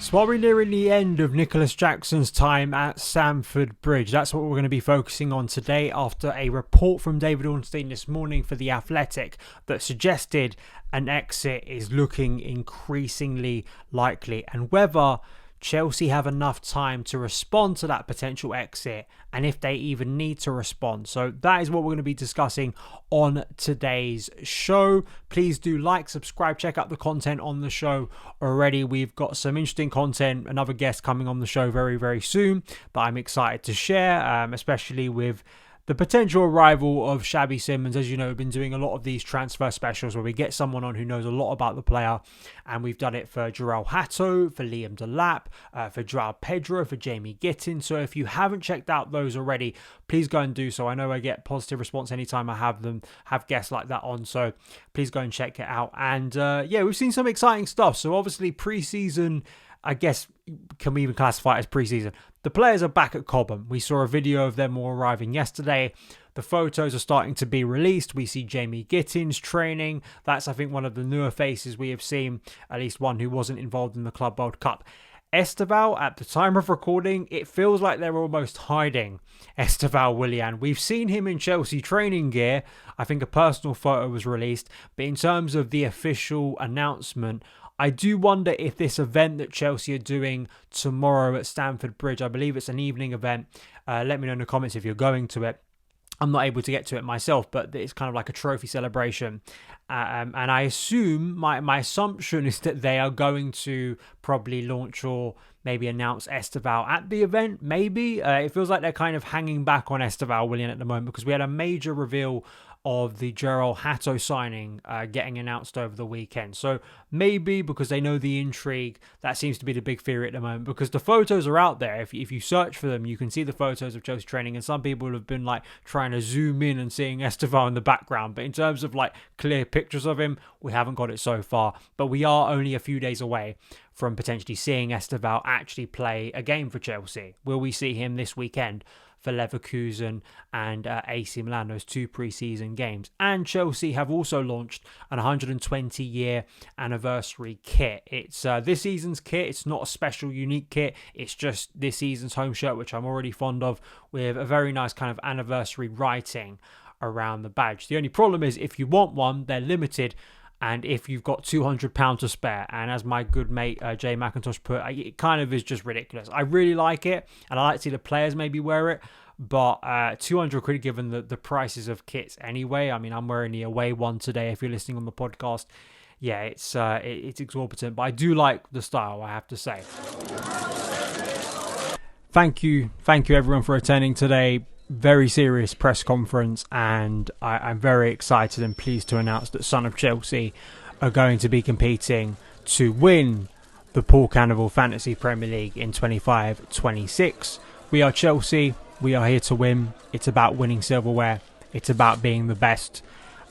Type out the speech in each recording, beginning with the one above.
So are we nearing the end of Nicolas Jackson's time at Stamford Bridge? That's what we're going to be focusing on today after a report from David Ornstein this morning for The Athletic that suggested an exit is looking increasingly likely, and whether Chelsea have enough time to respond to that potential exit and if they even need to respond. So that is what we're going to be discussing on today's show. Please do like, subscribe, check out the content on the show already. We've got some interesting content, another guest coming on the show very, very soon that I'm excited to share, especially with the potential arrival of Xabi Simons. As you know, we've been doing a lot of these transfer specials where we get someone on who knows a lot about the player, and we've done it for Jarell Hato, for Liam Delap, for Joao Pedro, for Jamie Gittins. So if you haven't checked out those already, please go and do so. I know I get positive response anytime I have guests like that on, so please go and check it out. And yeah, we've seen some exciting stuff. So obviously pre-season, I guess, can we even classify it as pre-season? The players are back at Cobham. We saw a video of them all arriving yesterday. The photos are starting to be released. We see Jamie Gittins training. That's, I think, one of the newer faces we have seen, at least one who wasn't involved in the Club World Cup. Esteval, at the time of recording, it feels like they're almost hiding Esteval Willian. We've seen him in Chelsea training gear. I think a personal photo was released. But in terms of the official announcement, I do wonder if this event that Chelsea are doing tomorrow at Stamford Bridge, I believe it's an evening event. Let me know in the comments if you're going to it. I'm not able to get to it myself, but it's kind of like a trophy celebration. And I assume, my assumption is that they are going to probably launch or maybe announce Esteval at the event. Maybe. It feels like they're kind of hanging back on Esteval Willian at the moment because we had a major reveal of the Jarell Hato signing getting announced over the weekend. So maybe because they know the intrigue, that seems to be the big theory at the moment, because the photos are out there. If you search for them, you can see the photos of Chelsea training, and some people have been like trying to zoom in and seeing Esteval in the background. But in terms of like clear pictures of him, we haven't got it so far. But we are only a few days away from potentially seeing Esteval actually play a game for Chelsea. Will we see him this weekend for Leverkusen and AC Milan, those two pre-season games? And Chelsea have also launched an 120-year anniversary kit. It's this season's kit. It's not a special, unique kit. It's just this season's home shirt, which I'm already fond of, with a very nice kind of anniversary writing around the badge. The only problem is if you want one, they're limited, and if you've got £200 to spare. And as my good mate Jay McIntosh put, it kind of is just ridiculous. I really like it, and I like to see the players maybe wear it, but 200 quid given the prices of kits anyway. I mean, I'm wearing the away one today if you're listening on the podcast. Yeah, it's exorbitant, but I do like the style, I have to say. Thank you everyone for attending today. Very serious press conference, and I'm very excited and pleased to announce that SonOfChelsea are going to be competing to win the Paul Carnival Fantasy Premier League in 25-26. We are Chelsea. We are here to win. It's about winning silverware. It's about being the best,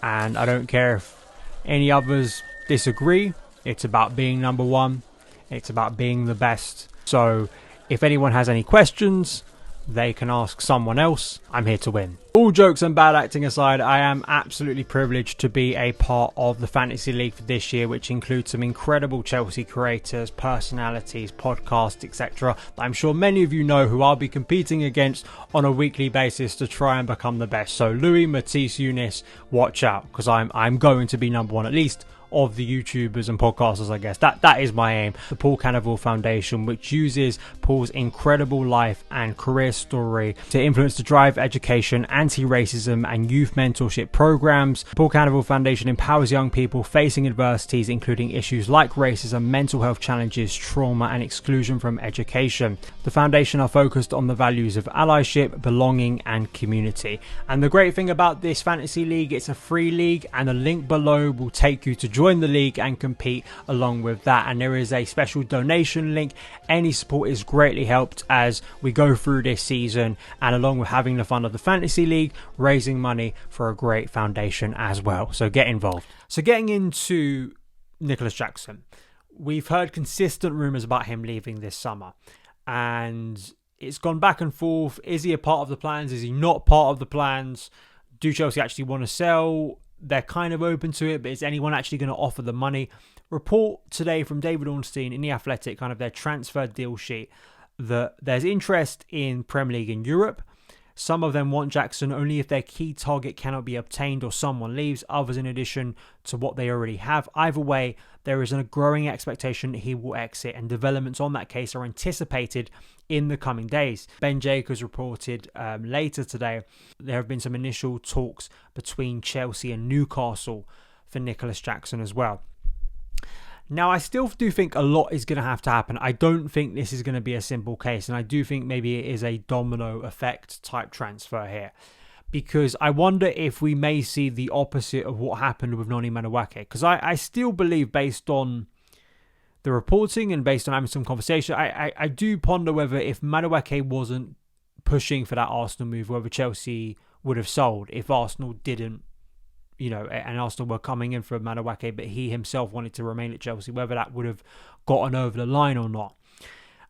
and I don't care if any others disagree. It's about being number one. It's about being the best. So if anyone has any questions, they can ask someone else. I'm here to win. All jokes and bad acting aside, I am absolutely privileged to be a part of the Fantasy League for this year, which includes some incredible Chelsea creators, personalities, podcasts, etc. that I'm sure many of you know, who I'll be competing against on a weekly basis to try and become the best. So Louis, Matisse, Eunice, watch out, because I'm going to be number one, at least of the YouTubers and podcasters, I guess. That is my aim. The Paul Carnival Foundation, which uses Paul's incredible life and career story to influence the drive, education, anti-racism and youth mentorship programs. Paul Carnival Foundation empowers young people facing adversities, including issues like racism, mental health challenges, trauma and exclusion from education. The foundation are focused on the values of allyship, belonging and community. And the great thing about this fantasy league, it's a free league, and the link below will take you to join the league and compete along with that. And there is a special donation link. Any support is greatly helped as we go through this season, and along with having the fun of the fantasy league, raising money for a great foundation as well. So get involved. So getting into Nicolas Jackson, we've heard consistent rumours about him leaving this summer, and it's gone back and forth. Is he a part of the plans? Is he not part of the plans? Do Chelsea actually want to sell? They're kind of open to it, but is anyone actually going to offer the money? report today from David Ornstein in The Athletic, kind of their transfer deal sheet, that there's interest in Premier League in Europe. Some of them want Jackson only if their key target cannot be obtained or someone leaves, others in addition to what they already have. Either way, there is a growing expectation he will exit, and developments on that case are anticipated in the coming days. Ben Jacobs reported later today there have been some initial talks between Chelsea and Newcastle for Nicolas Jackson as well. Now, I still do think a lot is going to have to happen. I don't think this is going to be a simple case, and I do think maybe it is a domino effect type transfer here, because I wonder if we may see the opposite of what happened with Noni Madueke, because I still believe, based on the reporting and based on having some conversation, I do ponder whether if Madueke wasn't pushing for that Arsenal move, whether Chelsea would have sold if Arsenal didn't, and Arsenal were coming in for Madueke, but he himself wanted to remain at Chelsea, whether that would have gotten over the line or not.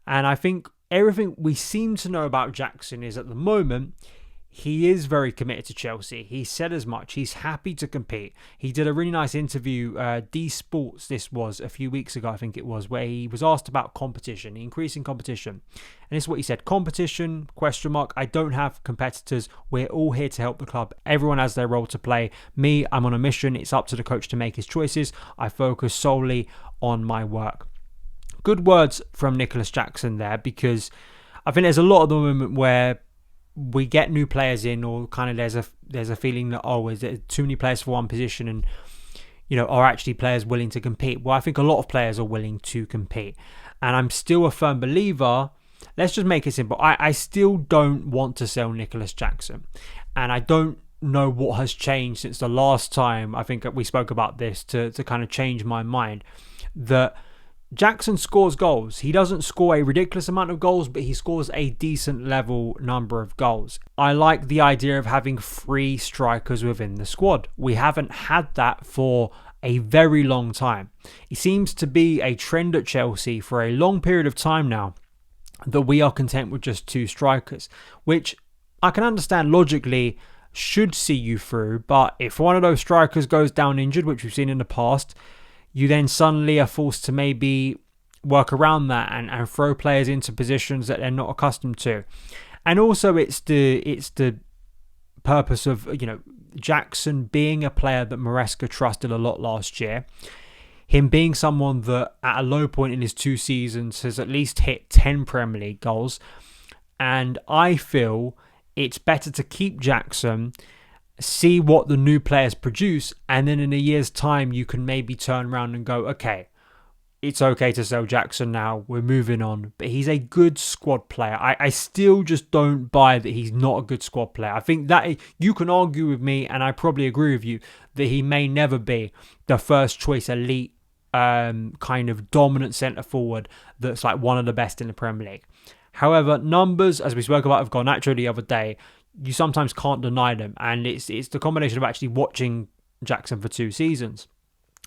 And I think everything we seem to know about Jackson is, at the moment, he is very committed to Chelsea. He said as much. He's happy to compete. He did a really nice interview, D Sports, this was a few weeks ago, I think it was, where he was asked about competition, increasing competition. And this is what he said: competition, ? I don't have competitors. We're all here to help the club. Everyone has their role to play. Me, I'm on a mission. It's up to the coach to make his choices. I focus solely on my work. Good words from Nicolas Jackson there, because I think there's a lot of the moment where we get new players in, or kind of there's a feeling that, is there too many players for one position, and are actually players willing to compete? Well, I think a lot of players are willing to compete, and I'm still a firm believer. Let's just make it simple. I still don't want to sell Nicolas Jackson, and I don't know what has changed since the last time I think we spoke about this to kind of change my mind. That Jackson scores goals. He doesn't score a ridiculous amount of goals, but he scores a decent level number of goals. I like the idea of having 3 strikers within the squad. We haven't had that for a very long time. It seems to be a trend at Chelsea for a long period of time now that we are content with just 2 strikers, which I can understand logically should see you through. But if one of those strikers goes down injured, which we've seen in the past, you then suddenly are forced to maybe work around that and throw players into positions that they're not accustomed to. And also it's the purpose of, Jackson being a player that Maresca trusted a lot last year. Him being someone that at a low point in his 2 seasons has at least hit 10 Premier League goals. And I feel it's better to keep Jackson, see what the new players produce, and then in a year's time you can maybe turn around and go, okay, it's okay to sell Jackson now, we're moving on. But he's a good squad player. I still just don't buy that he's not a good squad player. I think that you can argue with me, and I probably agree with you, that he may never be the first choice elite kind of dominant centre forward that's like one of the best in the Premier League. However, numbers, as we spoke about, have gone naturally the other day. You sometimes can't deny them, and it's the combination of actually watching Jackson for 2 seasons.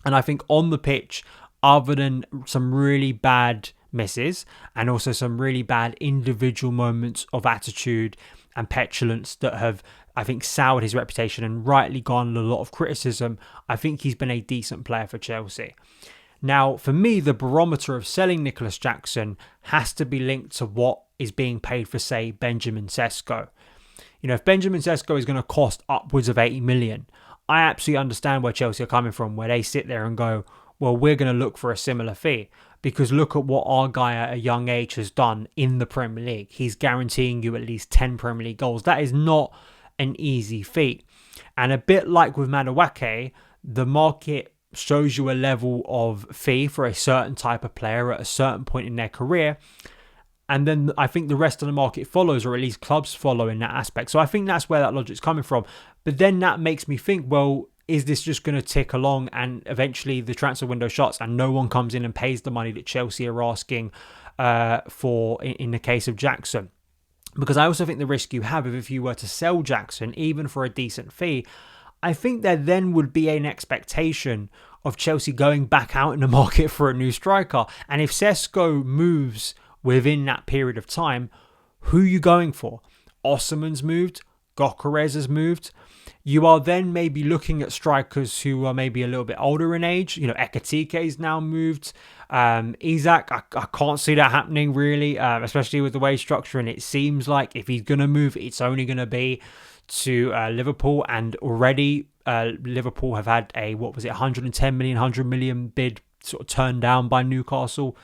And I think on the pitch, other than some really bad misses and also some really bad individual moments of attitude and petulance that have, I think, soured his reputation and rightly garnered a lot of criticism, I think he's been a decent player for Chelsea. Now, for me, the barometer of selling Nicolas Jackson has to be linked to what is being paid for, say, Benjamin Sesko. If Benjamin Sesko is going to cost upwards of 80 million, I absolutely understand where Chelsea are coming from, where they sit there and go, well, we're going to look for a similar fee, because look at what our guy at a young age has done in the Premier League. He's guaranteeing you at least 10 Premier League goals. That is not an easy feat. And a bit like with Madueke, the market shows you a level of fee for a certain type of player at a certain point in their career. And then I think the rest of the market follows, or at least clubs follow in that aspect. So I think that's where that logic's coming from. But then that makes me think, well, is this just going to tick along and eventually the transfer window shuts and no one comes in and pays the money that Chelsea are asking for in the case of Jackson? Because I also think the risk you have if you were to sell Jackson, even for a decent fee, I think there then would be an expectation of Chelsea going back out in the market for a new striker. And if Sesko moves within that period of time, who are you going for? Osman's moved, Gyökeres has moved. You are then maybe looking at strikers who are maybe a little bit older in age. Ekitike's now moved. Isak, I can't see that happening really, especially with the way he's structuring. It seems like if he's going to move, it's only going to be to Liverpool. And already Liverpool have had a, 110 million, 100 million bid sort of turned down by Newcastle.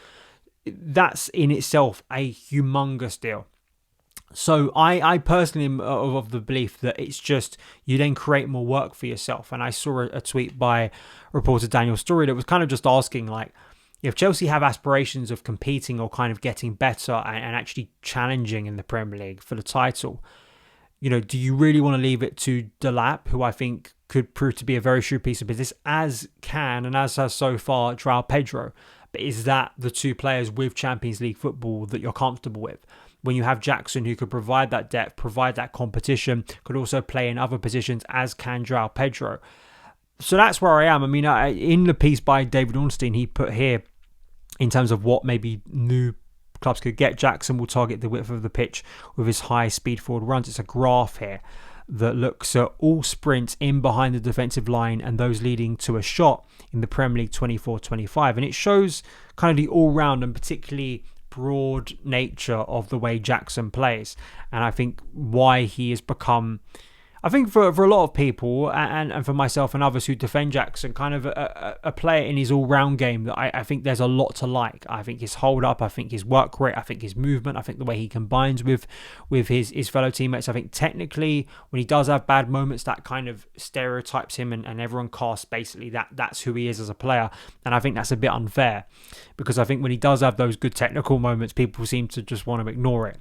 That's in itself a humongous deal. So I personally am of the belief that it's just you then create more work for yourself. And I saw a tweet by reporter Daniel Story that was kind of just asking, like, if Chelsea have aspirations of competing or kind of getting better and actually challenging in the Premier League for the title, do you really want to leave it to Delap, who I think could prove to be a very shrewd piece of business, as can and as has so far João Pedro? But is that the two players with Champions League football that you're comfortable with? When you have Jackson, who could provide that depth, provide that competition, could also play in other positions, as can João Pedro. So that's where I am. I mean, in the piece by David Ornstein, he put here, in terms of what maybe new clubs could get, Jackson will target the width of the pitch with his high-speed forward runs. It's a graph here that looks at all sprints in behind the defensive line and those leading to a shot in the Premier League 24-25. And it shows kind of the all-round and particularly broad nature of the way Jackson plays. And I think why he has become, I think for a lot of people and for myself and others who defend Jackson, kind of a player in his all-round game that I think there's a lot to like. I think his hold-up, I think his work rate, I think his movement, I think the way he combines with his fellow teammates. I think technically when he does have bad moments, that kind of stereotypes him and everyone casts basically that's who he is as a player. And I think that's a bit unfair, because I think when he does have those good technical moments, people seem to just want to ignore it.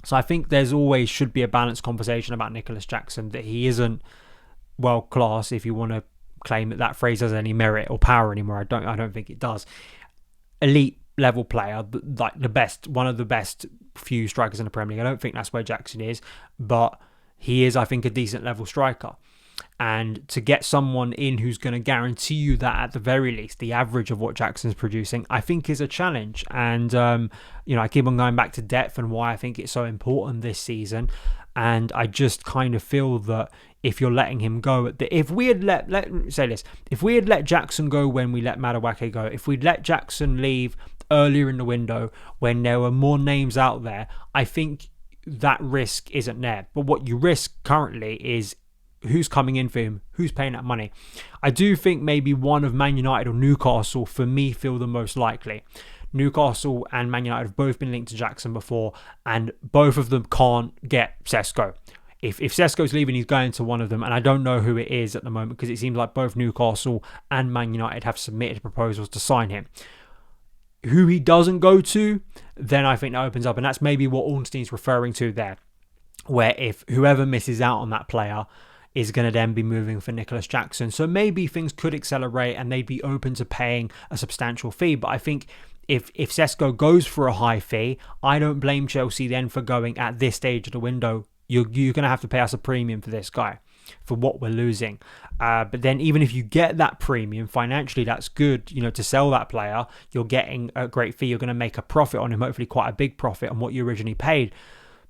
So I think there's always should be a balanced conversation about Nicolas Jackson, that he isn't world class, if you want to claim that phrase has any merit or power anymore. I don't think it does. Elite level player, like one of the best few strikers in the Premier League. I don't think that's where Jackson is, but he is, I think, a decent level striker. And to get someone in who's going to guarantee you that, at the very least, the average of what Jackson's producing, I think is a challenge. And, I keep on going back to depth and why I think it's so important this season. And I just kind of feel that if you're letting him go, if we had if we had let Jackson go when we let Madueke go, if we'd let Jackson leave earlier in the window when there were more names out there, I think that risk isn't there. But what you risk currently is who's coming in for him, who's paying that money. I do think maybe one of Man United or Newcastle, for me, feel the most likely. Newcastle and Man United have both been linked to Jackson before, and both of them can't get Sesko. If Sesko's leaving, he's going to one of them, and I don't know who it is at the moment, because it seems like both Newcastle and Man United have submitted proposals to sign him. Who he doesn't go to, then I think that opens up, and that's maybe what Ornstein's referring to there, where if whoever misses out on that player is going to then be moving for Nicolas Jackson. So maybe things could accelerate and they'd be open to paying a substantial fee. But I think if Sesko goes for a high fee, I don't blame Chelsea then for going at this stage of the window. You're going to have to pay us a premium for this guy, for what we're losing. But then even if you get that premium financially, that's good, to sell that player. You're getting a great fee. You're going to make a profit on him, hopefully quite a big profit on what you originally paid.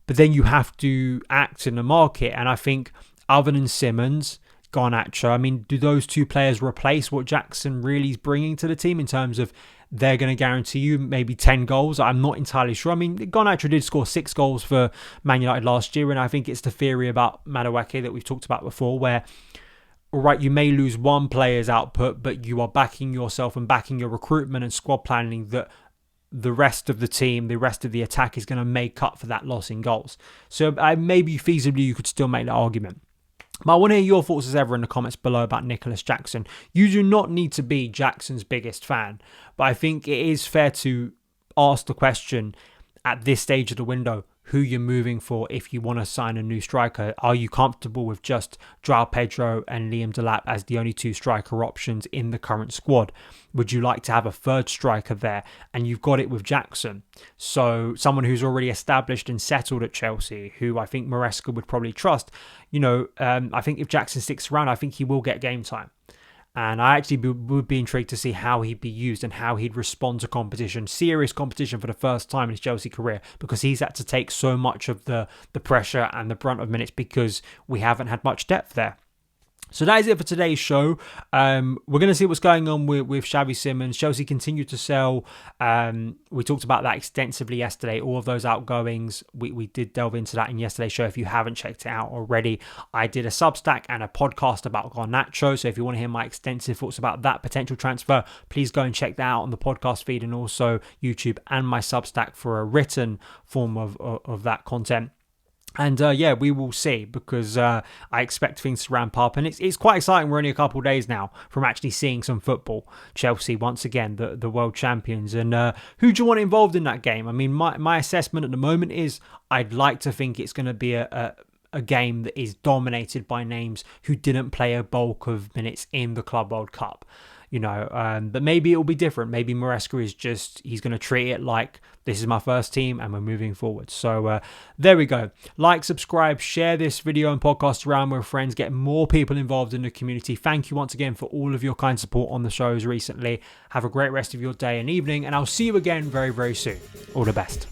But then you have to act in the market. And I think other than Simmons, Garnacho, I mean, do those two players replace what Jackson really is bringing to the team in terms of they're going to guarantee you maybe 10 goals? I'm not entirely sure. I mean, Garnacho did score 6 goals for Man United last year, and I think it's the theory about Madueke that we've talked about before, where, all right, you may lose one player's output, but you are backing yourself and backing your recruitment and squad planning that the rest of the team, the rest of the attack is going to make up for that loss in goals. So maybe feasibly you could still make that argument. But I want to hear your thoughts as ever in the comments below about Nicolas Jackson. You do not need to be Jackson's biggest fan, but I think it is fair to ask the question at this stage of the window, who you're moving for if you want to sign a new striker. Are you comfortable with just João Pedro and Liam Delap as the only two striker options in the current squad? Would you like to have a third striker there? And you've got it with Jackson. So someone who's already established and settled at Chelsea, who I think Maresca would probably trust. I think if Jackson sticks around, I think he will get game time. And I actually would be intrigued to see how he'd be used and how he'd respond to competition, serious competition for the first time in his Chelsea career, because he's had to take so much of the pressure and the brunt of minutes because we haven't had much depth there. So that is it for today's show. We're going to see what's going on with Xavi Simons. Chelsea continue to sell. We talked about that extensively yesterday, all of those outgoings. We did delve into that in yesterday's show. If you haven't checked it out already, I did a Substack and a podcast about Garnacho. So if you want to hear my extensive thoughts about that potential transfer, please go and check that out on the podcast feed and also YouTube and my Substack for a written form of that content. And we will see, because I expect things to ramp up. And it's quite exciting. We're only a couple of days now from actually seeing some football. Chelsea, once again, the world champions. And who do you want involved in that game? I mean, my assessment at the moment is I'd like to think it's going to be a game that is dominated by names who didn't play a bulk of minutes in the Club World Cup. But maybe it'll be different. Maybe Maresca he's going to treat it like this is my first team and we're moving forward. So there we go. Like, subscribe, share this video and podcast around with friends, get more people involved in the community. Thank you once again for all of your kind support on the shows recently. Have a great rest of your day and evening, and I'll see you again very, very soon. All the best.